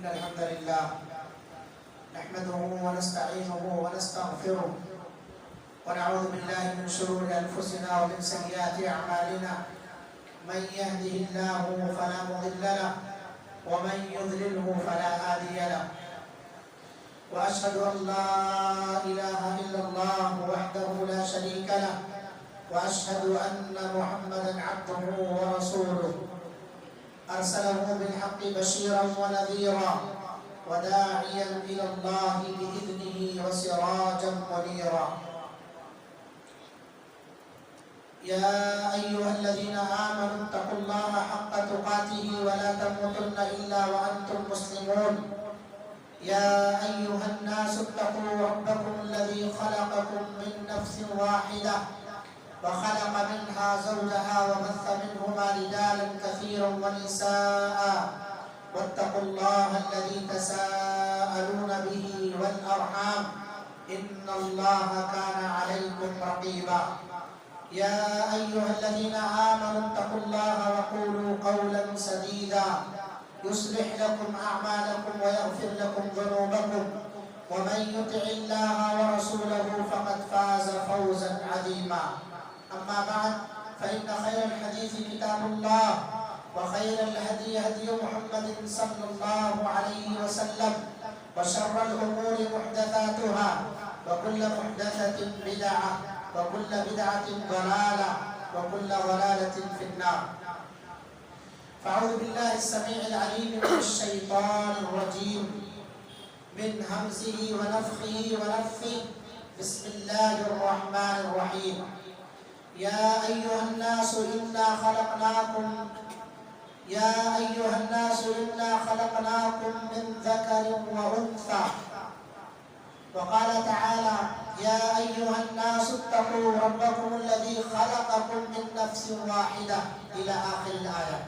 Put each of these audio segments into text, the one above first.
إن الحمد لله نحمده ونستعينه ونستغفره ونعوذ بالله من شرور أنفسنا ومن سيئات أعمالنا من يهده الله فلا مضل له ومن يضلله فلا هادي له وأشهد أن لا إله إلا الله وحده لا شريك له وأشهد أن محمدا عبده ورسوله أرسله بالحق بشيرا ونذيرا وداعيا إلى الله بإذنه وسراجا منيرا يا أيها الذين آمنوا اتقوا الله حق تقاته ولا تموتن إلا وأنتم مسلمون يا أيها الناس اتقوا ربكم الذي خلقكم من نفس واحدة وخلق منها زوجها وبث منهما رجالا كثيرا ونساء واتقوا الله الذي تساءلون به والأرحام إن الله كان عليكم رقيبا يا أيها الذين آمنوا اتقوا الله وقولوا قولا سديدا يصلح لكم أعمالكم ويغفر لكم ذنوبكم ومن يطع الله ورسوله فقد فاز فوزا عظيما أما بعد فإن خير الحديث كتاب الله وخير الهدي هدي محمد صلى الله عليه وسلم وشر الأمور محدثاتها وكل محدثة بدعة وكل بدعة ضلالة وكل ضلالة في النار فأعوذ بالله السميع العليم من الشيطان الرجيم من همزه ونفخه ونفثه بسم الله الرحمن الرحيم يا أيها الناس إنا خلقناكم من ذكر وأنثى وقال تعالى يا أيها الناس اتقوا ربكم الذي خلقكم من نفس واحدة إلى آخر الآية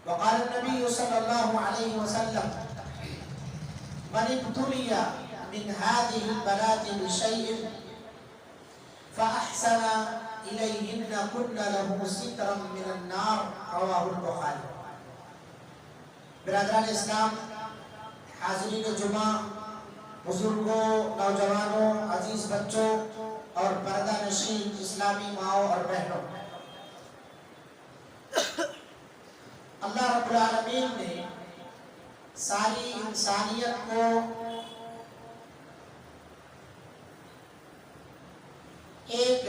وقال النبي صلى الله عليه وسلم من ابتلي من هذه البنات بشيء فأحسن إليهن كن له سترا من النار رواه البخاري. برادران اسلام، حاضرین جمعہ، بزرگوں، نوجوانوں، عزیز بچوں اور پردہ نشین اسلامی ماؤں اور بہنوں، اللہ رب العالمین نے ساری انسانیت کو ایک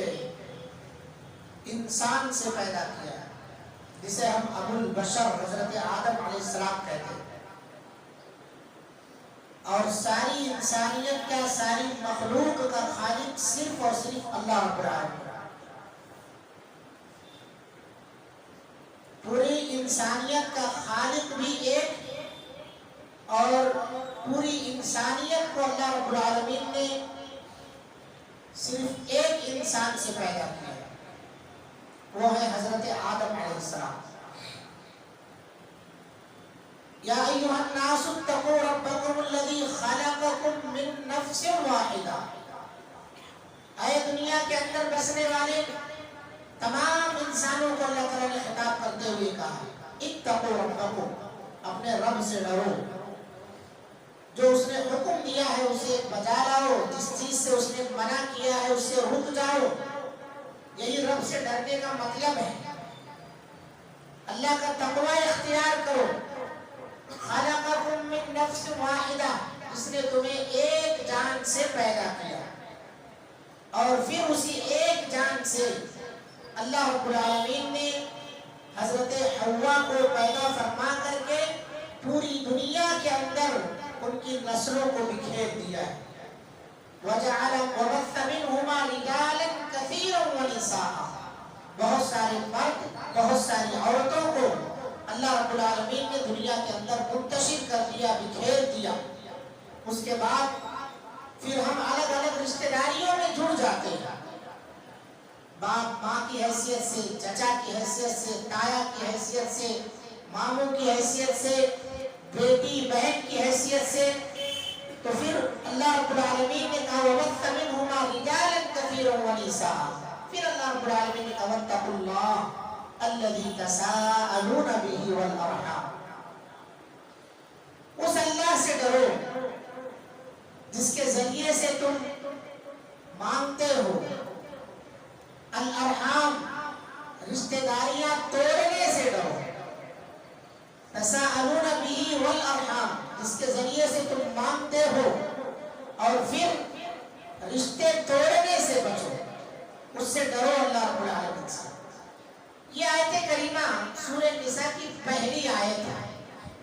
انسان سے پیدا کیا ہے جسے ہم ابو البشر حضرت آدم علیہ السلام کہتے ہیں، اور ساری انسانیت کا، ساری مخلوق کا خالق صرف اور صرف اللہ رب العالمین۔ پوری انسانیت کا خالق بھی ایک، اور پوری انسانیت کو اللہ رب العالمین نے صرف ایک انسان سے پیدا کیا ہے، وہ ہے حضرت آدم علیہ السلام۔ یا ایھا الناس اتقوا ربکم الذی خلقکم من نفس واحدہ، اے دنیا کے اندر بسنے والے تمام انسانوں کو اللہ تعالیٰ نے خطاب کرتے ہوئے کہا اتقوا ربکم، اپنے رب سے ڈرو، جو اس نے حکم دیا ہے اسے بجا لاؤ، جس چیز سے اس نے منع کیا ہے اس سے رک جاؤ۔ یہی رب سے ڈرنے کا مطلب ہے، اللہ کا تقوی اختیار کرو۔ خلقکم من نفس واحدہ، جس نے تمہیں ایک جان سے پیدا کیا، اور پھر اسی ایک جان سے اللہ رب العالمین نے حضرت حوا کو پیدا فرما کر کے پوری دنیا کے اندر ان کی نسلوں کو بکھیر دیا ہے۔ وَجَعَلَ وَبَثَّ مِنْهُمَا رِجَالًا كَثِيرًا وَنِسَاءً، بہت سارے مرد، بہت ساری عورتوں کو اللہ رب العالمین نے دنیا کے اندر منتشر کر دیا، بکھیر دیا۔ اس کے بعد پھر ہم الگ الگ رشتہ داریوں میں جڑ جاتے ہیں، باپ ماں کی حیثیت سے، چچا کی حیثیت سے، تایا کی حیثیت سے، ماموں کی حیثیت سے، بیٹی بہن کی حیثیت سے۔ تو پھر اللہ رب العالمین نے کہا وَبَثَّ مِنْهُمَا رِجَالًا كَثِيرًا وَنِسَاءً، پھر اللہ رب العالمین نے کہا وَاتَّقُوا اللَّهَ الَّذِي تَسَاءَلُونَ بِهِ وَالْأَرْحَامَ، اللہ سے ڈرو جس کے ذریعے سے تم مانگتے ہو، الارحام رشتہ داریاں توڑنے سے ڈرو، تساءلون به والارحام جس کے ذریعے سے تم مانگتے ہو اور پھر رشتے توڑنے سے بچو، اس سے ڈرو اللہ رب العالمین سے۔ یہ آیت کریمہ سورہ نساء کی پہلی آیت ہے،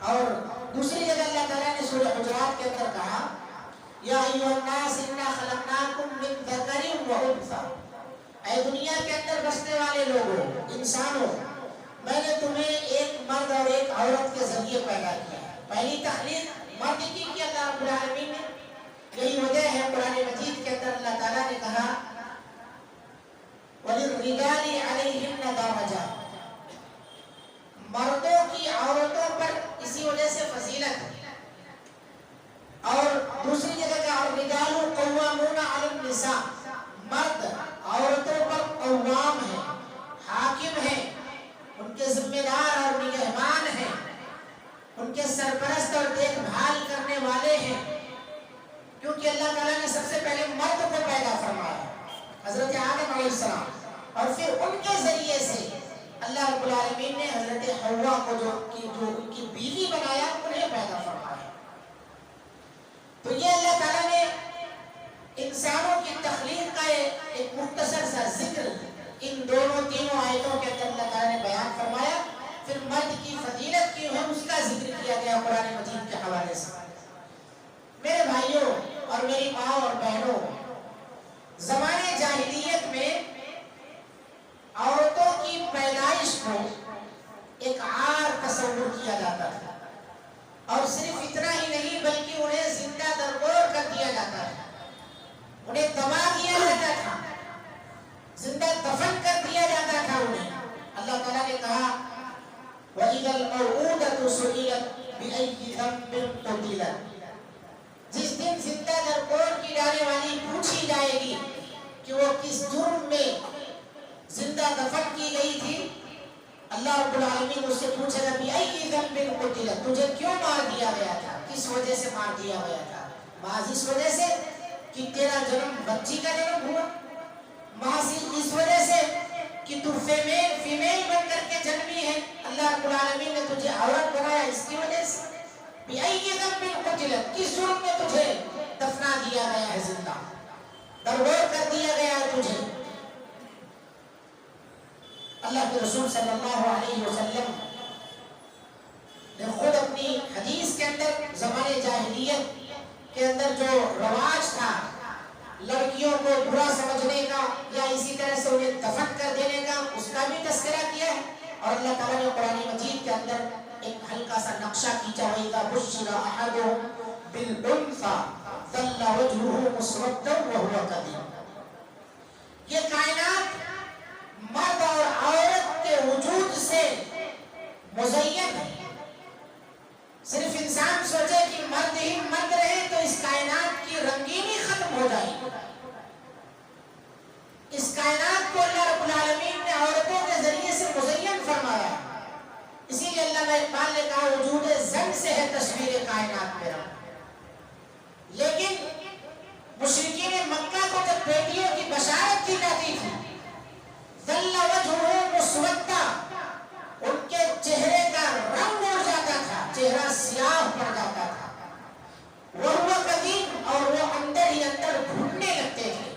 اور دوسری جگہ اللہ تعالیٰ نے سورہ حجرات کے اندر کہا یا ایھا الناس انا خلقناکم من ذکر و انثی، اے دنیا کے اندر بسنے والے لوگوں، انسانوں، میں نے تمہیں ایک مرد اور ایک عورت کے ذریعے پیدا کیا ہے۔ پہلی تخلیق مرد کی اللہ رب العالمین نے، یہی وجہ ہے قرآن مجید کے اندر اللہ تعالیٰ نے کہا وَلِلرِّجَالِ عَلَيْهِنَّ دَرَجَةٌ، مردوں کی عورتوں پر اسی وجہ سے فضیلت ہے۔ اور دوسری جگہ کا الرِّجَالُ قَوَّامُونَ عَلَى النِّسَاءِ، مرد عورتوں پر قوام ہیں، حاکم ہیں، ان کے ذمہ دار اور نگہبان ہیں، ان کے سرپرست اور دیکھ بھال کرنے والے ہیں، کیونکہ اللہ تعالیٰ نے سب سے پہلے مرد کو پیدا فرمایا، حضرت آدم علیہ السلام، اور پھر ان کے ذریعے سے اللہ رب العالمین نے حضرت حوا کو جو ان کی بیوی بنایا، انہیں پیدا فرمایا۔ تو یہ اللہ تعالیٰ نے انسانوں کی تخلیق کا ایک مختصر سا ذکر ان تینوں آیتوں کے اندر اللہ تعالیٰ نے بیان فرمایا، پھر مرد کی فضیلت کی ہے اس کا ذکر کیا گیا قرآن مجید کے حوالے سے۔ میرے بھائیوں اور میری ماں اور بہنوں، زمانے جاہلیت میں عورتوں کی پیدائش کو ایک عار تصور کیا جاتا تھا، اور صرف اتنا ہی نہیں بلکہ انہیں زندہ درگور کر دیا جاتا تھا، انہیں دبا دیا جاتا تھا، زندہ دفن کر دیا جاتا تھا انہیں۔ اللہ تعالیٰ نے کہا وَإِذَا الْمَوْءُودَةُ سُئِلَتْ بِأَيِّ ذَنبٍ قُتِلَتْ، جس دن زندہ درگور کی جانے والی پوچھی جائے گی کہ وہ کس جرم میں زندہ دفن کی گئی تھی، اللہ رب العالمین اس سے پوچھے گا بِأَيِّ ذَنبٍ قُتِلَتْ، تجھے کیوں مار دیا گیا تھا، کس وجہ سے مار دیا گیا تھا؟ بعض اس وجہ سے کہ تیرا جنم بچی کا جنم ہوا، بعض اس وجہ سے کہ تو فیمیل بن کر کے جنمی ہے، اللہ رب العالمین نے تجھے عورت بنایا اس کی وجہ سے۔ بِأَيِّ ذَنبٍ قُتِلَتْ، کس جرم میں تجھے دفنا دیا گیا ہے، زندہ درگور کر دیا گیا ہے تجھے۔ اللہ کے رسول صلی اللہ علیہ وسلم نے خود اپنی حدیث کے اندر زمانے جاہلیت کے اندر جو رواج تھا لڑکیوں کو برا سمجھنے کا یا اسی طرح سے انہیں دفن کر دینے کا، اس کا بھی تذکرہ کیا ہے، اور اللہ تعالیٰ نے قرآن مجید کے اندر ایک ہلکا سا نقشہ کھینچا وَإِذَا بُشِّرَ أَحَدُهُم بِالْأُنثىٰ ظَلَّ وَجْهُهُ مُسْوَدًّا وَهُوَ كَظِيمٌ، یہ کائنات مرد اور عورت کے وجود سے مزین ہے۔ صرف انسان سوچے کہ مرد ہی مرد رہے تو اس کائنات کی رنگینی ختم ہو جائے گی۔ اس کائنات کو اللہ رب العالمین نے عورتوں کے ذریعے سے مزین فرمایا، اسی لیے علامہ اقبال نے کہا وجود زن سے ہے تصویر کائنات میرا۔ لیکن مشرکین مکہ کو جب بیٹیوں کی بشارت کی جاتی تھی، ظل وجہہ مسودہ، ان کے چہرے کا رنگ اڑ جاتا تھا، چہرہ سیاہ پڑ جاتا تھا، وہو قدیم، اور وہ اندر ہی اندر گھٹنے لگتے تھے،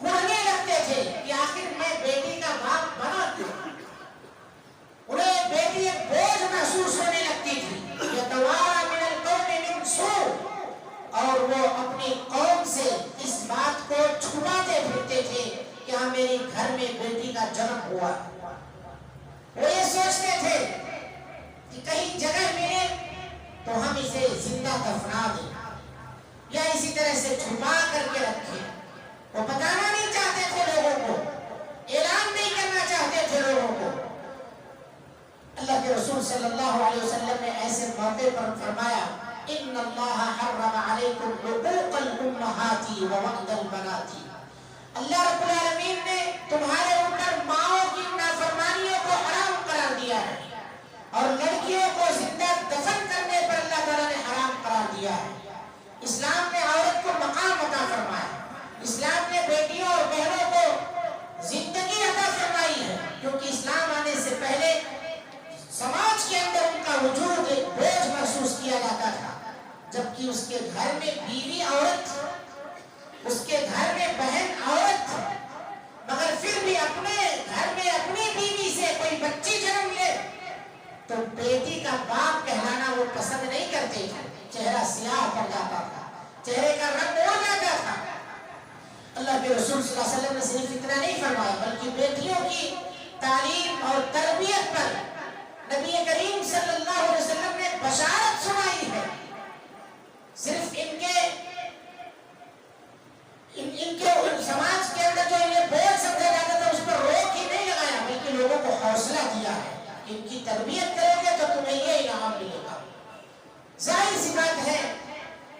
گڑنے لگتے تھے کہ آخر میں بیٹی کا باپ بنا کیوں؟ انہیں بیٹی ایک بوجھ محسوس ہونے لگتی تھی، یتوارا من القوم من سوء، اور وہ اپنی قوم سے اس بات کو چھپاتے پھرتے تھے کہ ہاں میری گھر میں بیٹی کا جنم ہوا۔ وہ یہ سوچتے تھے کہ کہیں جگہ ملے تو ہم اسے زندہ دفنا دیں یا اسی طرح سے چھپا کر کے رکھیں۔ وہ بتانا نہیں چاہتے تھے لوگوں کو، اعلان نہیں کرنا چاہتے تھے لوگوں کو۔ اللہ کے رسول صلی اللہ علیہ وسلم نے ایسے موقع پر فرمایا ان اللہ حرم علیکم حقوق الامہات ووعد البنات، اللہ رب العالمین نے تمہارے اوپر ماؤں کی نافرمانیوں کو حرام قرار دیا ہے، اور لڑکیوں کو زندہ دفن کرنے پر اللہ تعالیٰ نے حرام جبکہ اس کے گھر میں بیوی عورت، اس کے گھر میں بہن عورت، مگر پھر بھی اپنے گھر میں اپنی بیوی سے کوئی بچی جنم لے تو بیٹی کا باپ کہلانا وہ پسند نہیں کرتے تھے. چہرہ سیاہ پڑ جاتا تھا، چہرے کا رنگ اڑ جاتا تھا. اللہ کے رسول صلی اللہ علیہ وسلم نے صرف اتنا نہیں فرمایا بلکہ بیٹیوں کی تعلیم اور تربیت پر نبی کریم صلی اللہ علیہ وسلم نے بشارت سنائی ہے. صرف ان کے سماج کے اندر جو انہیں بوجھ سمجھا جاتا تھا اس پر روک ہی نہیں لگایا بلکہ لوگوں کو حوصلہ دیا ہے کہ ان کی تربیت کرو گے تو تمہیں یہ انعام ملے گا. ظاہر سی بات ہے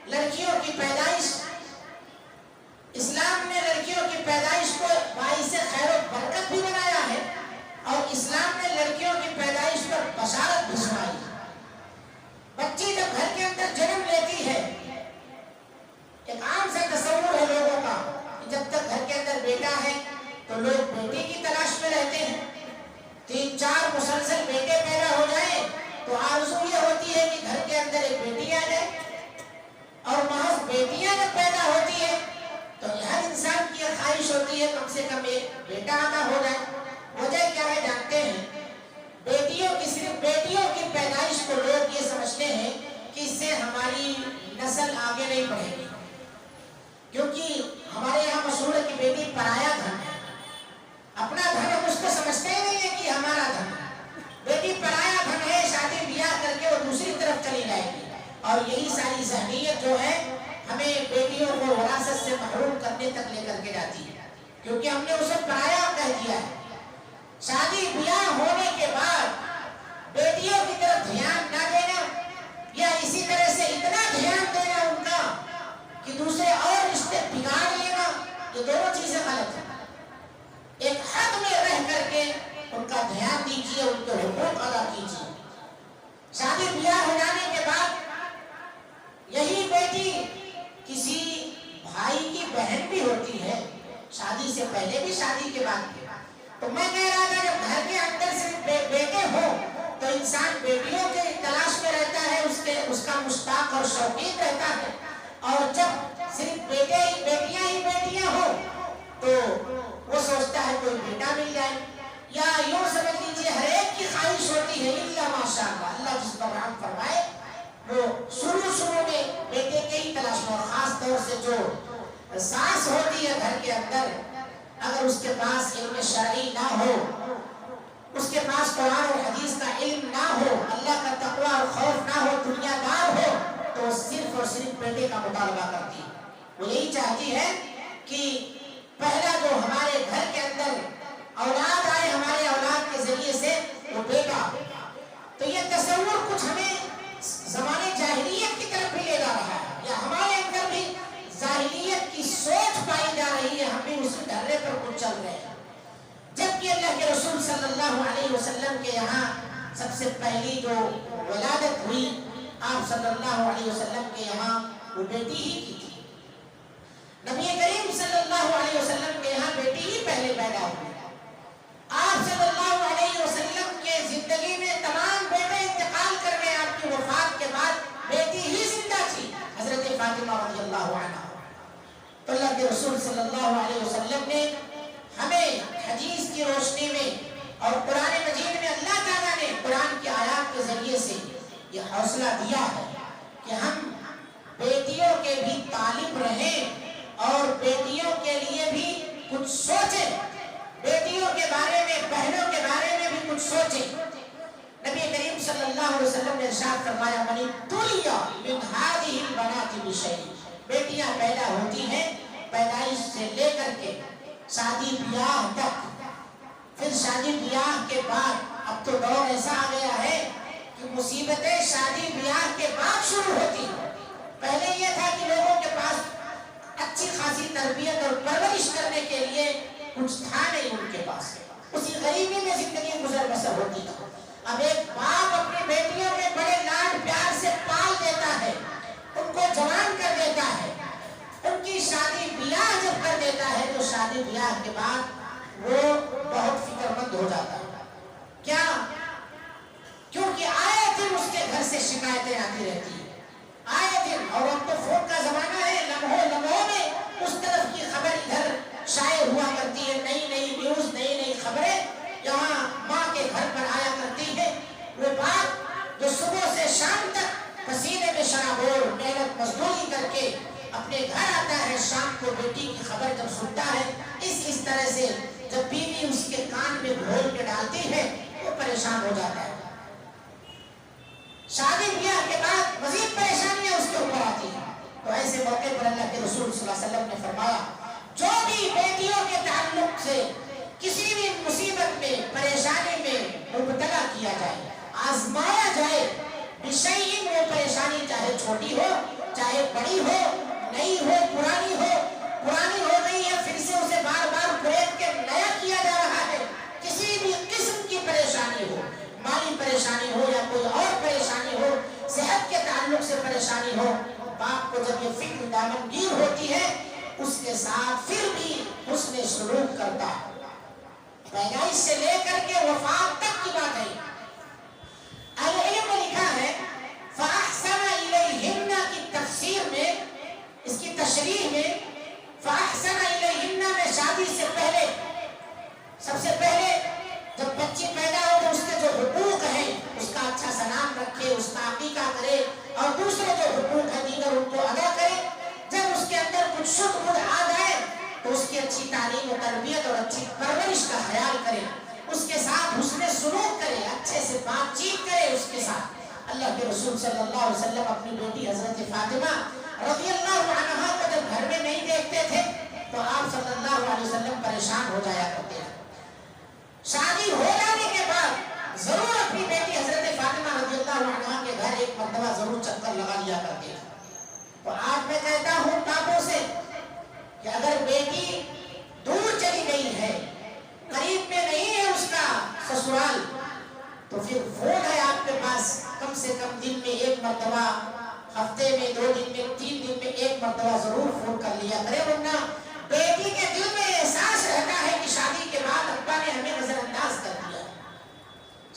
لڑکیوں کی پیدائش، اسلام نے لڑکیوں کی پیدائش کو باعث خیر و برکت بھی بنایا ہے اور اسلام نے لڑکیوں کی پیدائش پر بشارت بھی سنائی ہے. بچی جب گھر کے اندر جنم لیتی ہے، ایک عام سا تصور ہے لوگوں کا کہ جب تک گھر کے اندر بیٹا ہے تو لوگ بیٹی کی تلاش میں رہتے ہیں. 3-4 مسلسل بیٹے پیدا ہو جائیں تو آرزو یہ ہوتی ہے کہ گھر کے اندر ایک بیٹی آ جائے، اور محض بیٹیاں جب پیدا ہوتی ہیں تو ہر انسان کی خواہش ہوتی ہے کم سے کم ایک بیٹا عطا ہو جائے. وجہ کیا ہے جانتے ہیں؟ صرف بیٹیوں کی پیدائش کو لوگ یہ سمجھتے ہیں کہ اس سے ہماری نسل آگے نہیں بڑھے گی، کیونکہ ہمارے یہاں مشہور ہے کہ بیٹی پرایا دھن ہے. اپنا دھن ہم اس کو سمجھتے ہی نہیں ہے کہ ہمارا دھن ہے. بیٹی پرایا دھن ہے، شادی بیاہ کر کے وہ دوسری طرف چلی جائے گی. اور یہی ساری ذہنیت جو ہے ہمیں بیٹیوں کو وراثت سے محروم کرنے تک لے کر کے جاتی ہے، کیونکہ ہم نے اسے پرایا کہہ دیا ہے. شادی بیاہ ہونے کے بعد بیٹیوں کی طرف دھیان نہ دینا یا اسی طرح سے اتنا دھیان دینا ان کا کہ دوسرے اور رشتے بگاڑ لینا، یہ دونوں چیزیں غلط ہیں. ایک حد میں رہ کر کے ان کا دھیان دیجیے، ان کے حقوق ادا کیجیے. شادی بیاہ ہو جانے کے بعد یہی بیٹی کسی بھائی کی بہن بھی ہوتی ہے، شادی سے پہلے بھی شادی کے بعد بھی. تو میں کہہ رہا تھا جب گھر کے اندر صرف بیٹے ہو تو انسان بیٹیوں کے تلاش میں رہتا ہے، اس کا مشتاق اور شوقین رہتا ہے. اور جب صرف بیٹیاں ہی بیٹیاں ہو تو وہ سوچتا ہے کوئی بیٹا مل جائے، یا یوں سمجھ لیجیے ہر ایک کی خواہش ہوتی ہے الا ماشاء اللہ، اللہ جس پر رحم فرمائے وہ شروع میں بیٹے کے ہی تلاش میں. اور خاص طور سے جو ساس ہوتی ہے گھر کے اندر، اگر اس کے پاس علم شرعی نہ ہو، اس کے پاس قرآن اور حدیث کا علم نہ ہو، اللہ کا تقوی اور خوف نہ ہو، دنیا دار ہو، تو وہ صرف اور صرف بیٹے کا مطالبہ کرتی ہے. وہ یہی چاہتی ہے کہ پہلا جو ہمارے گھر کے اندر اولاد آئے ہمارے اولاد کے ذریعے سے وہ بیٹا. تو یہ تصور کچھ ہمیں زمانے جاہلیت کی طرف بھی لے جا رہا ہے، یا ہمارے اندر بھی جاہلیت کی سوچ پائی جا رہی ہے، ہم بھی اسی ڈھرے پر کچھ چل رہے ہیں. جبکہ اللہ کے رسول صلی اللہ علیہ وسلم کے یہاں سب سے پہلی جو ولادت ہوئی آپ صلی اللہ علیہ وسلم کے یہاں وہ بیٹی ہی کی تھی. نبی کریم صلی اللہ علیہ وسلم کے یہاں بیٹی ہی پہلے پیدا ہوئی. آپ صلی اللہ علیہ وسلم کے زندگی میں تمام بیٹے انتقال کر گئے. آپ کی وفات کے بعد بیٹی ہی زندہ تھی، حضرت فاطمہ رضی اللہ عنہا. تو اللہ کے رسول صلی اللہ علیہ وسلم نے ہمیں حدیث کی روشنی میں اور قرآن مجید میں اللہ تعالیٰ نے قرآن کی آیات کے ذریعے سے یہ حوصلہ دیا ہے کہ ہم بیٹیوں کے بھی طالب رہیں اور بیٹیوں کے لیے بھی کچھ سوچیں، بیٹیوں کے بارے میں، بہنوں کے بارے میں بھی کچھ سوچیں. نبی کریم صلی اللہ علیہ وسلم نے ارشاد فرمایا من ابتلي من هذه البنات بشيء، بیٹیاں پیدا ہوتی ہیں پیدائش سے لے کر کے شادی بیاہ تک. پھر شادی بیاہ کے بعد اب تو دور ایسا آ گیا ہے کہ مصیبتیں شادی بیاہ کے بعد شروع ہوتی ہیں. پہلے یہ تھا کہ لوگوں کے پاس اچھی خاصی تربیت اور پرورش کرنے کے لیے کچھ تھا نہیں ان کے پاس، اسی غریبی میں زندگی گزر بسر ہوتی تھی. اب ایک باپ اپنی بیٹیوں کے بڑے لاڈ پیار سے پال دیتا ہے، ان کو جوان کر دیتا ہے، ان کی شادی بیاہ جب کر دیتا ہے تو شادی بیاہ کے بعد وہ بہت فکر مند ہو جاتا ہے. کیا؟ کیونکہ آئے دن اس کے گھر سے شکایتیں آتی رہتی ہیں. آئے دن، اور اب تو فون کا زمانہ ہے، لمحوں میں اس طرف کی خبر ادھر شائع ہوا کرتی ہے، نئی نئی نیوز، نئی نئی خبریں یہاں ماں کے گھر پر آیا کرتی ہے۔ وہ باپ جو صبح سے شام تک پسینے میں شرابور محنت مزدوری کر کے اپنے گھر آتا ہے، شام کو بیٹی کی خبر جب سنتا ہے، اس طرح سے جب بیوی اس کے کان میں گھول کے ڈالتی ہے وہ پریشان ہو جاتا ہے۔ شادی بیاہ کے بعد مزید پریشانیاں اس کے اوپر آتی ہیں۔ تو ایسے موقع پر اللہ کے رسول صلی اللہ علیہ وسلم نے فرمایا، جو بھی بیٹیوں کے تعلق سے کسی بھی مصیبت میں، پریشانی میں مبتلا کیا جائے، آزمایا جائے، بشیء، وہ پریشانی چاہے چھوٹی ہو چاہے بڑی ہو، نئی ہو پرانی ہو گئی ہے، پھر سے اسے بار بار پریت کے نیا کیا جا رہا ہے، کسی بھی قسم کی پریشانی ہو، مالی پریشانی ہو یا کوئی اور پریشانی ہو، صحت کے تعلق سے پریشانی ہو، باپ کو جب یہ فکر دامنگیر ہوتی ہے اس کے ساتھ پھر بھی حسن سلوک کرتا ہے۔ پیدائش سے لے کر کے وفات تک کی بات ہے۔ اہل علم نے لکھا ہے فَأَحْسَنَ إِلَيْهِنَّ کی تفسیر میں، اس کی تشریح میں، فَأَحْسَنَ إِلَيْهِنَّ میں شادی سے پہلے، سب سے پہلے جب بچی پیدا ہو تو اس کے جو حقوق ہیں اس کا اچھا سا نام رکھے، اس کا عقیقہ کرے، اور دوسرے جو حقوق ہیں دیگر ان کو ادا کرے۔ جب اس کے اندر کچھ شدھ بدھ آ جائے تو اس کی اچھی تعلیم و تربیت اور اچھی پرورش کا خیال کرے، اس کے ساتھ حسن سلوک کرے، اچھے سے بات چیت کرے اس کے ساتھ۔ اللہ کے رسول صلی اللہ علیہ وسلم اپنی بیٹی حضرت فاطمہ رضی اللہ عنہا کو جب گھر میں نہیں دیکھتے تھے تو آپ صلی اللہ علیہ وسلم پریشان ہو جایا کرتے تھے۔ شادی ہو جانے کے بعد ضرور اپنی بیٹی حضرت فاطمہ رضی اللہ عنہا کے گھر ایک مرتبہ ضرور چکر لگا لیا کرتے تھے۔ تو آج میں کہتا ہوں باپوں سے کہ اگر بیٹی دور چلی گئی ہے، قریب میں نہیں ہے اس کا سسرال، تو پھر فون ہے آپ کے پاس، کم سے کم دن میں ایک مرتبہ، ہفتے میں 2 دن میں 3 دن میں ایک مرتبہ ضرور فون کر لیا کرے، ورنہ بیٹی کے دل میں احساس رہتا ہے کہ شادی کے بعد ابا نے ہمیں نظر انداز کر دیا،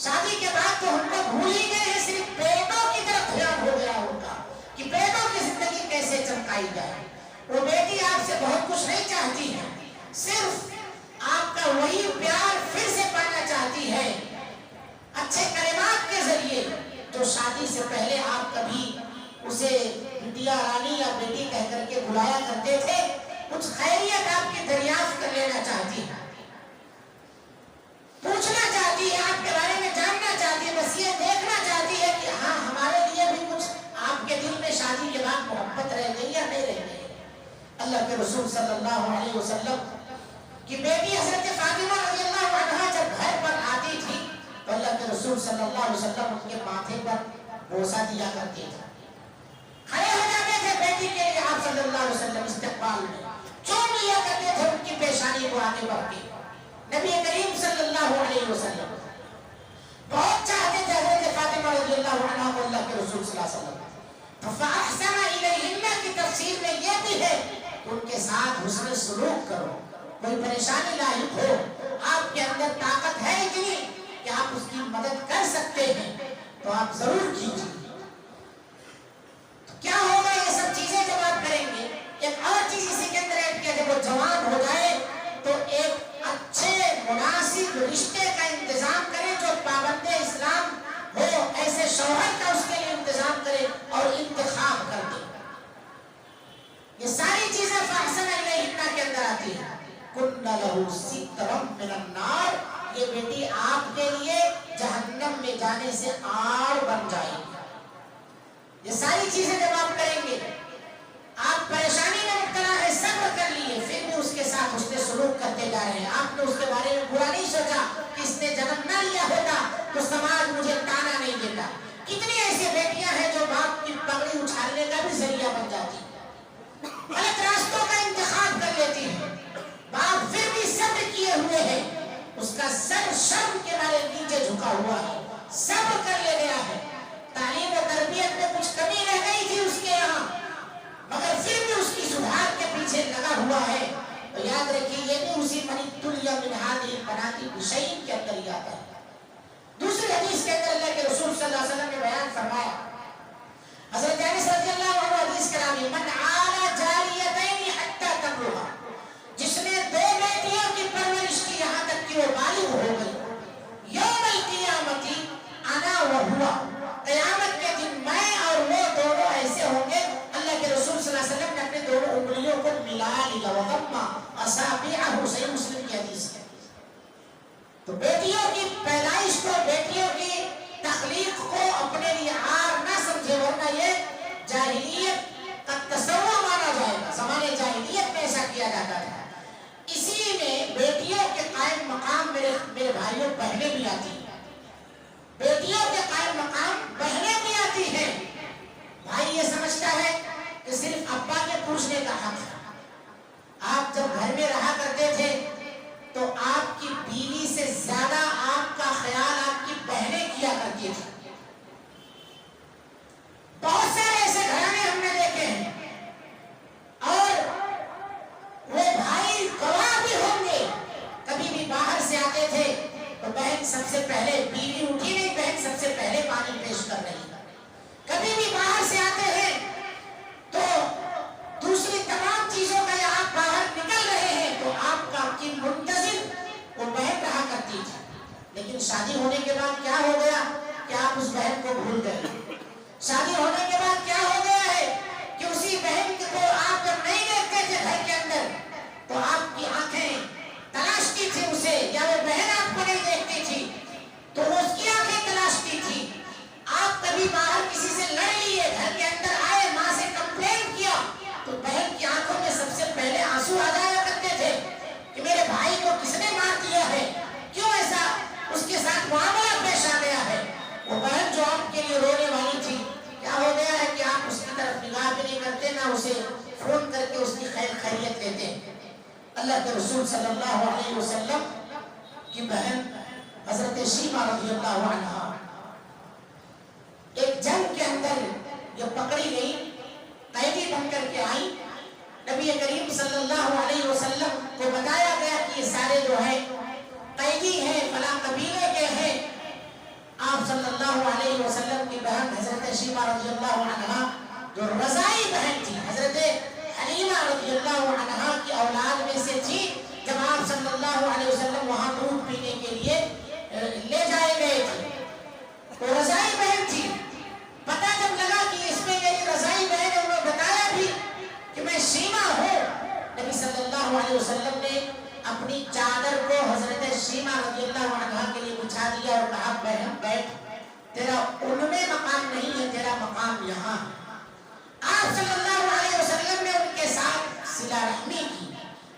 شادی کے بعد تو ہم کو بھول ہی گئے ہیں، صرف بیٹوں کی طرف دھیان ہو گیا ہوگا کہ بیٹوں کی زندگی کیسے چمکائی جائے۔ وہ بیٹی آپ سے بہت کچھ نہیں چاہتی ہے، صرف آپ کا وہی پیار پھر سے پانا چاہتی ہے، اچھے کلمات کے ذریعے جو شادی سے پہلے آپ کبھی اسے بٹیا رانی یا بیٹی کہہ کر کے بلایا کرتے تھے، کچھ خیریت آپ کی دریافت کر لینا چاہتی ہے، پوچھنا چاہتی ہے، آپ کے بارے میں جاننا چاہتی ہے، بس یہ دیکھنا چاہتی ہے کہ ہاں ہمارے لیے بھی کچھ آپ کے دل میں شادی کے بعد محبت رہ گئی یا نہیں رہ گئی۔ اللہ کے رسول صلی اللہ علیہ وسلم کی بیٹی حضرت فاطمہ رضی اللہ عنہا جب گھر پر آتی تھی تو اللہ کے رسول صلی اللہ علیہ وسلم ان کے ماتھے پر بوسہ دیا کرتے تھے، کھڑے ہو جاتے تھے بیٹی کے لیے آپ صلی اللہ علیہ وسلم استقبال میں، چوم لیا کرتے تھے ان کی پیشانی کو آگے بڑھ کے۔ نبی کریم صلی اللہ علیہ وسلم بہت چاہتے تھے حضرت فاطمہ رضی اللہ عنہا کو اللہ کے رسول صلی اللہ علیہ وسلم۔ فَأَحْسَنَ إِلَيْهِنَّ کی تفسیر میں یہ بھی ہے کہ ان کے ساتھ حسن سلوک کرو، کوئی پریشانی لاحق ہو، آپ کے اندر طاقت ہے اتنی کہ آپ اس کی مدد کر سکتے ہیں تو آپ ضرور کیجیے۔ کیا ہوگا یہ سب چیزیں جب آپ کریں گے؟ ایک اور چیز اسی کے اندر ایڈ کیا، جب وہ جوان ہو جائے تو ایک اچھے مناسب رشتے کا انتظام کرے جو پابند اسلام ہو، ایسے شوہر کا اس کے لیے انتظام کرے اور انتخاب کر دے۔ یہ ساری چیزیں فَأَحْسَنَ إِلَيْهِنَّ کے اندر آتی ہیں۔ كُنَّ لَهُ سِتْرًا مِّنَ النَّارِ، یہ بیٹی آپ کے لیے جہنم میں جانے سے آڑ بن جائے گی۔ یہ ساری چیزیں جب آپ کریں گے، آپ پریشانی میں مبتلا ہے، صبر کر لیے، پھر بھی اس کے ساتھ اس نے سلوک کرتے جا رہے ہیں، آپ نے اس کے بارے میں برا نہیں سوچا کہ اس نے جنم نہ لیا ہوتا تو سماج مجھے تانا نہیں دیتا۔ کتنی ایسی بیٹیاں ہیں جو باپ کی پگڑی اچھالنے کا بھی ذریعہ بن جاتی ہیں، غلط راستوں کا انتخاب کر لیتی ہیں، باپ پھر بھی صبر کیے ہوئے ہیں، اس کا سر شرم کے بارے نیچے جھکا ہوا ہے، صبر کر لے گیا ہے، تعلیم و تربیت میں کچھ کمی رہ گئی تھی اس کے یہاں مگر پھر بھی اس کی سدھار کے پیچھے لگا ہوا ہے، تو یاد رکھیے یہ بھی اسی منی تلیہ من ہذہ البنات بشیء کے اندر ہی آتا ہے۔ دوسری حدیث کے اندر اللہ کے رسول صلی اللہ علیہ وسلم نے بیان فرمایا، حضرت انس رضی اللہ عنہ حدیث کرامی من عال جاریتین حتی تبلغا، جس نے دو بیٹیوں کی پرورش کی یہاں تک کہ وہ بالغ ہو گئی، یوم القیامتی انا وہوا، قیامت کے دن میں اور وہ دونوں ایسے ہوں گے، اللہ کے رسول صلی اللہ علیہ وسلم نے اپنے دونوں انگلیوں کو ملا لیا، وضم اصابعہ، صحیح مسلم کی حدیث ہے۔ تو بیٹیوں کی پیدائش کو، بیٹیوں کی تخلیق کو اپنے لیے عار نہ سمجھے، ورنہ یہ جاہلیت کا تصور مانا جائے گا، زمانے جاہلیت میں ایسا کیا جاتا تھا۔ اسی میں بیٹیوں کے قائم مقام میرے بھائیوں بہنیں بھی آتی ہیں، بیٹیوں کے قائم مقام بہنیں بھی آتی ہیں۔ بھائی یہ سمجھتا ہے کہ صرف ابا کے پوچھنے کا حق ہے۔ آپ جب گھر میں رہا کرتے تھے تو آپ کی بیوی سے زیادہ آپ کا خیال آپ کی بہنیں کیا کرتی تھی۔ بہت سارے ایسے گھرانے ہم نے دیکھے ہیں، اور وہ بھائی گواہ بھی ہوں گے، کبھی بھی باہر سے آتے تھے تو بہن سب سے پہلے، بیوی اٹھی نہیں، بہن سب سے پہلے پانی پیش کر رہی ہے۔ کبھی بھی باہر سے آتے ہیں تو دوسری تمام چیزوں کا یا آپ باہر نکل رہے ہیں تو آپ کا کی منتظر وہ بہن رہا کرتی تھی۔ لیکن شادی ہونے کے بعد کیا ہو گیا کہ آپ اس بہن کو بھول گئے؟ شادی ہونے کے بعد کیا ہو گیا ہے کہ اسی بہن کو آپ جب نہیں دیکھتے تھے گھر کے اندر تو آپ کی آنکھیں تلاشتی تھی اسے، یا وہ بہن آپ کو نہیں دیکھتی تھی تو وہ اس کی آنکھیں تلاشتی تھی۔ آپ کبھی باہر کسی سے لڑ لیے، گھر کے اندر آئے، ماں سے کمپلین کیا تو بہن کی آنکھوں میں سب سے پہلے آنسو آ جایا کرتے تھے کہ میرے بھائی کو کس نے مار دیا ہے، کیوں ایسا اس کے ساتھ معاملہ پیش آ گیا ہے۔ وہ بہن جو آپ کے لیے رونے والی تھی، کیا ہو گیا ہے کہ آپ اس کی طرف نگاہ بھی نہیں کرتے، نہ اسے فون کر کے اس کی خیر خیریت لیتے۔ اللہ کے رسول صلی اللہ علیہ وسلم کی بہن حضرت شیمہ رضی اللہ عنہا ایک جنگ کے اندر یہ پکڑی گئی، قیدی بن کر کے آئی۔ نبی کریم صلی اللہ علیہ وسلم کو بتایا گیا کہ یہ سارے جو ہے قیدی ہیں، فلاں قبیلے کے ہیں۔ آپ صلی اللہ علیہ وسلم کی بہن حضرت شیمہ رضی اللہ عنہا جو رضائی بہن تھی، حضرت حلیمہ رضی اللہ عنہا کی اولاد میں سے تھی، جب آپ صلی اللہ علیہ وسلم وہاں دودھ پینے کے لیے لے جائے گئے تھے تو رضائی بہن تھی۔ پتہ جب لگا کہ اس میں میری رضائی بہن ہے، انہوں نے بتایا بھی کہ میں شیمہ ہوں، نبی صلی اللہ علیہ وسلم نے اپنی چادر کو حضرت شیمہ رضی اللہ عنہا کے لیے بچھا دیا اور کہا بہن بیٹھ، تیرا ان میں مقام نہیں ہے، تیرا مقام یہاں ہے۔ آپ صلی اللہ علیہ وسلم نے ان کے ساتھ صلہ رحمی کی۔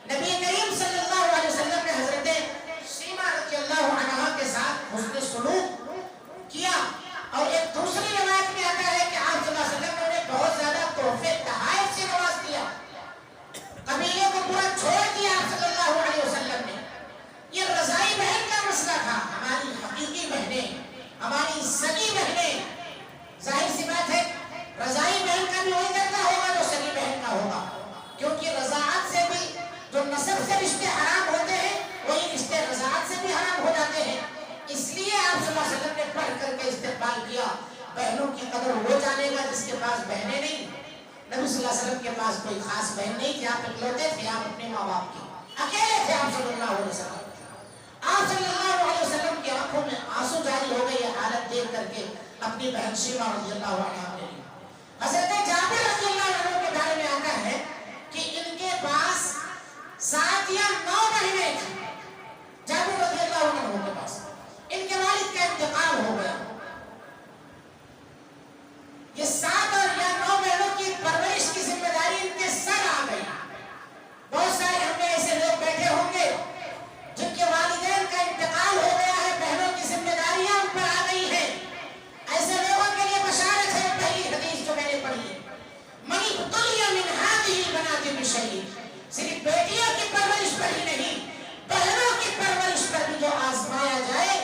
نبی کریم صلی اللہ علیہ وسلم نے حضرت شیمہ رضی اللہ عنہا کے ساتھ حسن سلوک کیا۔ اور ایک دوسری روایت میں آتا ہے کہ آپ صلی اللہ علیہ وسلم نے انہیں بہت زیادہ تحفے تحائف سے نواز دیا، قبیلے کو پورا چھوڑ دیا آپ صلی اللہ علیہ وسلم نے۔ یہ رضائی بہن کا مسئلہ تھا۔ ہماری حقیقی بہنیں، ہماری سگی بہنیں، ظاہر سی بات ہے رضائی بہن کا بھی وہی درجہ ہوگا جو سگی بہن کا ہوگا، کیونکہ رضاعت سے بھی جو نسب سے رشتے حرام ہوتے ہیں وہی رشتے رضاعت سے بھی حرام ہو جاتے ہیں۔ اس لیے آپ صلی اللہ علیہ وسلم نے پڑھ کر کے استقبال کیا، بہنوں کی قدر وہ جانے گا جس کے پاس بہنیں نہیں۔ نبی صلی اللہ علیہ وسلم کے پاس کوئی خاص بہن نہیں تھی، آپ اکلوتے تھے، آپ اپنے ماں باپ کے اکیلے تھے آپ صلی اللہ علیہ وسلم۔ آپ صلی اللہ علیہ وسلم کی آنکھوں میں آنسو جاری ہو گئی یہ حالت دیکھ کر کے اپنی بہن شیمہ رضی اللہ عنہا نے۔ حضرت جابر رضی اللہ عنہ کے بارے میں آتا ہے کہ ان کے پاس 7 یا 9 مہینے تھے، جابر رضی اللہ عنہ کے پاس ان کے والد کا انتقال ہو گیا۔ یہ 7 اور یا 9 مہینوں کی پرورش کی ذمہ داری ان کے سر آ گئی۔ بہت سارے ہم میں ایسے لوگ بیٹھے ہوں گے جن کے والدین کا انتقال ہو گیا ہے، بہنوں کی ذمہ داریاں ان پر آ گئی ہیں۔ ایسے لوگوں کے لیے بشارت ہے، پہلی حدیث جو میں نے پڑھی ہے، من ابتلی من هذه البنات بشيء، صرف بیٹیوں کی پرورش پر ہی نہیں، بہنوں کی پرورش پر بھی جو آزمایا جائے،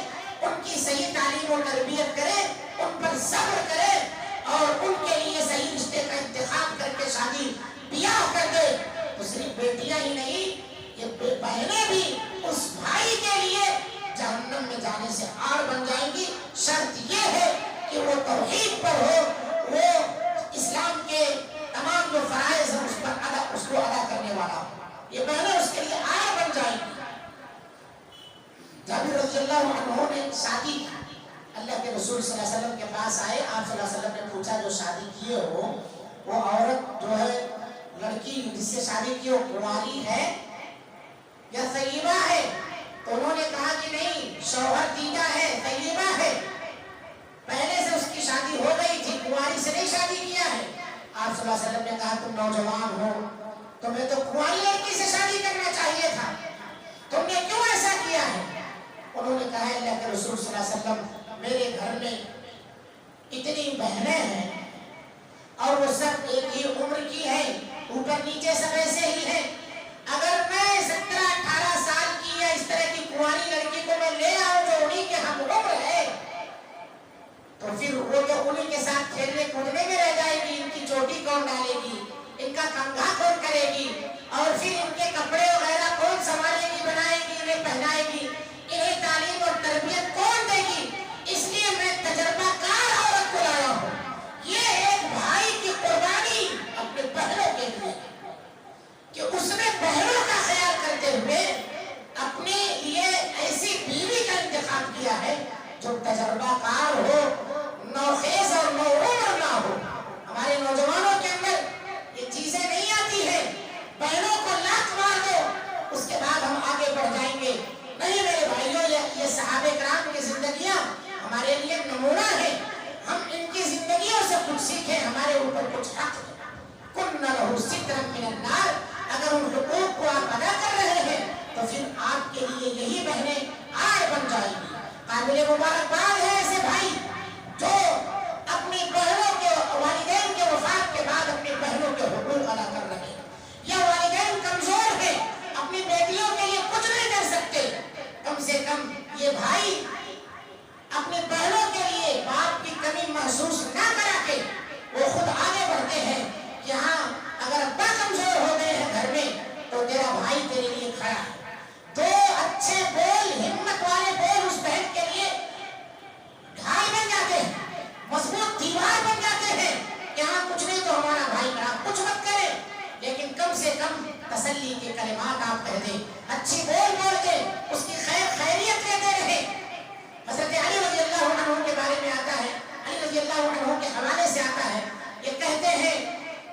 ان کی صحیح تعلیم و تربیت کرے، ان پر صبر کرے اور ان کے لیے صحیح رشتے کا انتخاب کر کے شادی بیاہ کر دے، تو صرف بیٹیاں ہی نہیں، یہ بہنیں بھی اس بھائی کے لیے جہنم میں جانے سے آڑ بن جائیں گی۔ شرط یہ ہے کہ وہ توحید پر ہو، وہ اسلام اللہ عنہ نے شادی کی، اللہ کے رسول صلی اللہ علیہ وسلم کے پاس آئے، آپ صلی اللہ علیہ وسلم نے پوچھا جو شادی کیے ہو وہ عورت جو ہے لڑکی جس سے شادی کی ہو کنواری ہے یا طیبہ ہے؟ تو انہوں نے کہا کہ نہیں، شوہر دیدہ ہے، طیبہ ہے، پہلے سے اس کی شادی ہو گئی تھی، کنواری سے نہیں شادی کیا ہے۔ آپ صلی اللہ علیہ وسلم نے کہا تم نوجوان ہو، تمہیں تو کنواری لڑکی سے شادی کرنا چاہیے تھا، تم نے کیوں ایسا کیا ہے؟ انہوں نے کہا اللہ کے رسول صلی اللہ علیہ وسلم میرے گھر میں اتنی بہنیں ہیں اور وہ سب ایک ہی عمر کی ہیں، اوپر نیچے سب ایسے ہی ہیں، اگر میں 17-18 سال کی یا اس طرح کی کنواری لڑکی کو میں لے آؤں جو انہی کے ہم عمر ہے تو پھر وہ تو انہی کے ساتھ کھیلنے کودنے میں رہ جائے گی، ان کی چوٹی کون ڈالے گی، ان کا کنگھا کون کرے گی، اور پھر ان کے کپڑے وغیرہ کون سنبھالے گی، بنائے گی، انہیں پہنائے گی، انہیں تعلیم اور تربیت کون دے گی؟ اس لیے میں تجربہ کار عورت کو لایا ہوں، یہ ایک بھائی کی قربانی اپنے بہنوں کے لیے کہ اس نے بہنوں کا خیال کرتے ہوئے اپنے لیے ایسی بیوی کا انتخاب کیا ہے جو تجربہ کار ہو، نوخیز اور نوعمر نہ ہو۔ ہمارے نوجوانوں کے اندر یہ چیزیں نہیں آتی ہیں، بہنوں کو لات مار دو اس کے بعد ہم آگے بڑھ جائیں گے، نہیں میرے بھائیوں، یہ صحابہ کرام کی زندگیاں ہمارے لیے نمونہ ہے، ہم ان کی زندگیوں سے کچھ سیکھیں، ہمارے اوپر کچھ حق ہے۔ کُنَّ لَهُ سِتْرًا مِنَ النَّارِ، اگر ان حقوق کو آپ ادا کر رہے ہیں تو پھر آپ کے لیے یہی بہنیں آڑ بن جائیں گی۔ قابل مبارکباد ہے ایسے بھائی جو اپنی بہنوں کے والدین کے وفات کے بعد اپنی بہنوں کے حقوق ادا کر رہے ہیں، یا والدین کمزور ہیں اپنی بیٹیوں کے لیے کچھ نہیں کر سکتے، کم سے کم یہ بھائی اپنی بہنوں کے لیے باپ کی کمی محسوس نہ کرا کے وہ خود آگے بڑھتے ہیں کہ ہاں اگر ابا کمزور ہو گئے ہیں گھر میں تو تیرا بھائی تیرے لیے کھڑا ہے۔ دو اچھے بول، ہمت والے بول اس بہن کے لیے ڈھال بن جاتے ہیں، مضبوط دیوار بن جاتے ہیں کہ ہاں کچھ نہیں تو ہمارا بھائی کھڑا، کچھ مت کرے لیکن کم سے کم تسلی کے کلمات آپ کہہ دیں، اچھی بول بول دیں، اس کی خیر خیریت لیتے رہے۔ حضرت علی رضی اللہ عنہ کے بارے میں آتا ہے، علی رضی اللہ عنہ کے حوالے سے آتا ہے، یہ کہتے ہیں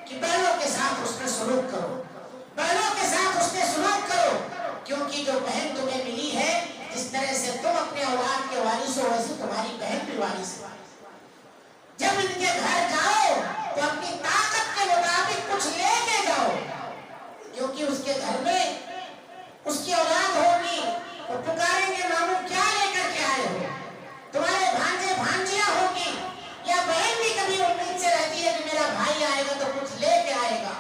کہ بہنوں کے ساتھ اس نے سلوک کرو، بہنوں کے ساتھ اس نے سلوک کرو، کیونکہ جو بہن تمہیں ملی ہے جس طرح سے تم اپنے اولاد کے وارث ہو ویسے تمہاری بہن بھی وارث ہے۔ جب ان کے گھر جاؤ تو اپنی طاقت کے مطابق کچھ لے کے جاؤ، کیونکہ اس کے گھر میں اس کی اولاد ہوگی، وہ پکاریں گے ماموں کیا لے کر کے آئے ہو، تمہارے بھانجے بھانجیاں ہوگی، یا بہن بھی کبھی امید سے رہتی ہے کہ میرا بھائی آئے گا تو کچھ لے کے آئے گا،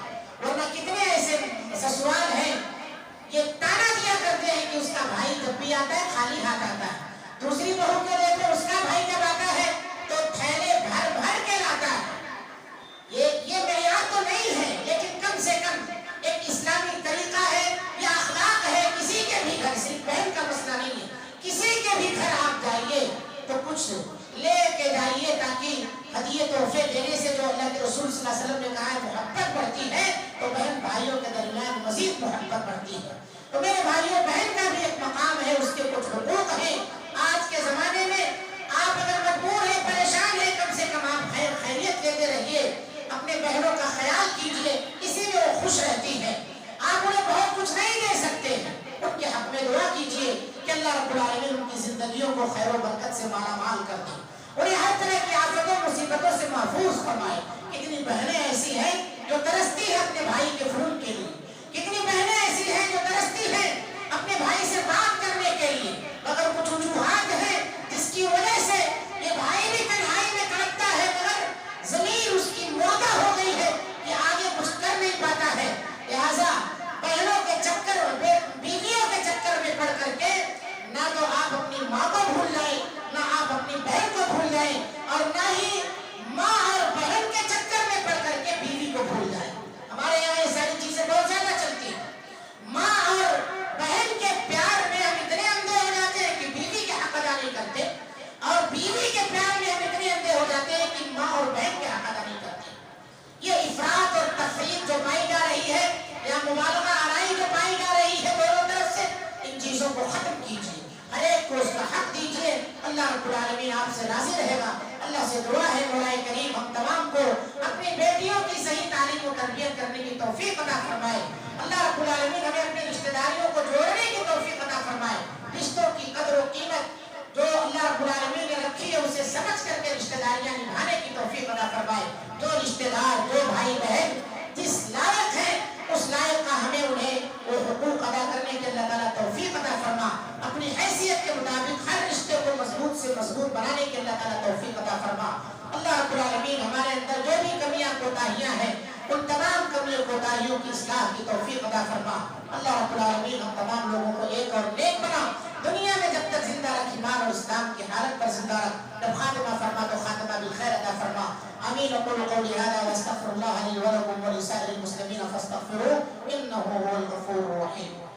ورنہ کتنے ایسے سسرال ہیں یہ تانا دیا کرتے ہیں کہ اس کا بھائی جب بھی آتا ہے خالی ہاتھ آتا ہے، دوسری بہو کو دیکھو اس کا بھائی جب آتا ہے تو تھیلے بھر بھر کے لاتا ہے۔ یہ معیار تو نہیں ہے لیکن کم سے کم ایک اسلامی طریقہ ہے یا اخلاق ہے، کسی کے بھی گھر، صرف بہن کا مسئلہ نہیں ہے، کسی کے بھی گھر آپ جائیے تو کچھ لے کے جائیے تاکہ ہدیے تحفے دینے سے جو اللہ کے رسول صلی اللہ علیہ وسلم نے کہا ہے محبت بڑھتی ہے، تو بہن بھائیوں کے درمیان مزید محبت بڑھتی ہے۔ تو میرے بھائیوں، بہن کا بھی ایک مقام ہے، اس کے کچھ حقوق ہیں۔ آج کے زمانے میں آپ اگر مجبور ہیں، پریشان ہیں، کم سے کم آپ خیر خیریت لیتے رہیے، اپنے بہنوں کا خیال کیجیے، اسی میں وہ خوش رہتی ہیں۔ آپ انہیں بہت کچھ نہیں دے سکتے، ان کے حق میں دعا کیجیے کہ اللہ رب العالمین ان کی زندگیوں کو خیر و برکت سے مالا مال کر دے، انہیں ہر طرح کی آفتوں مصیبتوں سے محفوظ فرمائے۔ کتنی بہنیں ایسی ہیں جو ترستی ہیں اپنے بھائی کے خون کے لیے، کتنی بہنیں ایسی ہیں جو ترستی ہیں اپنے بھائی سے بات کرنے کے لیے، مگر کچھ وجوہات ہیں جس کی وجہ سے یہ بھائی بھی تنہائی میں تڑپتا ہے، مگر ضمیر اس کی مردہ ہو گئی ہے کہ آگے کچھ کر نہیں پاتا ہے۔ لہٰذا بہنوں کے چکر، بیویوں کے چکر میں پڑ کر کے نہ تو آپ اپنی ماں کو بھول جائیں، نہ آپ اپنی بہن کو بھول جائیں، اور نہ ہی ماں اور بہن کے چکر میں پڑ کر کے بیوی کو بھول جائیں۔ ہمارے یہاں یہ ساری چیزیں بہت زیادہ چلتی ہیں، ماں اور بہن کے پیار اللہ رب العالمین آپ سے راضی رہے گا. اللہ سے دعا ہے مولا کریم ہم تمام کو اپنی بیٹیوں کی صحیح تعلیم و تربیت کرنے کی توفیق عطا فرمائے. اللہ رب العالمین ہمیں اپنے رشتہ داریوں کو جوڑنے کی توفیق عطا فرمائے. رشتوں کی قدر و قیمت جو اللہ رب العالمین نے رکھی ہے اسے سمجھ کر کے رشتہ داریاں نبھانے کی توفیق عطا فرمائے. جو رشتہ دار جو بھائی بہن جس لائق ہے اس لائق کا ہمیں انہیں وہ حقوق ادا کرنے کے اللہ تعالیٰ توفیق عطا فرما. اپنی حیثیت کے مطابق ہر رشتے کو مضبوط سے مضبوط بنانے کے اللہ تعالیٰ توفیق عطا فرما. اللہ رب العالمین ہمارے اندر جو بھی کمیاں کوتاہیاں ہیں ان تمام کمیوں کوتاہیوں کی اصلاح کی توفیق عطا فرما. اللہ رب العالمین ہم تمام لوگوں کو ایک اور نیک بنا. دنیا میں جب تک زندہ رکھ ایمان اور اسلام کی حالت پر زندہ رکھ. جب خاتمہ فرما تو خاتمہ بالخیر عطا فرما. آمین. اقول قولی هذا واستغفر الله لي ولكم ولسائر المسلمين فاستغفروه انه هو الغفور الرحيم.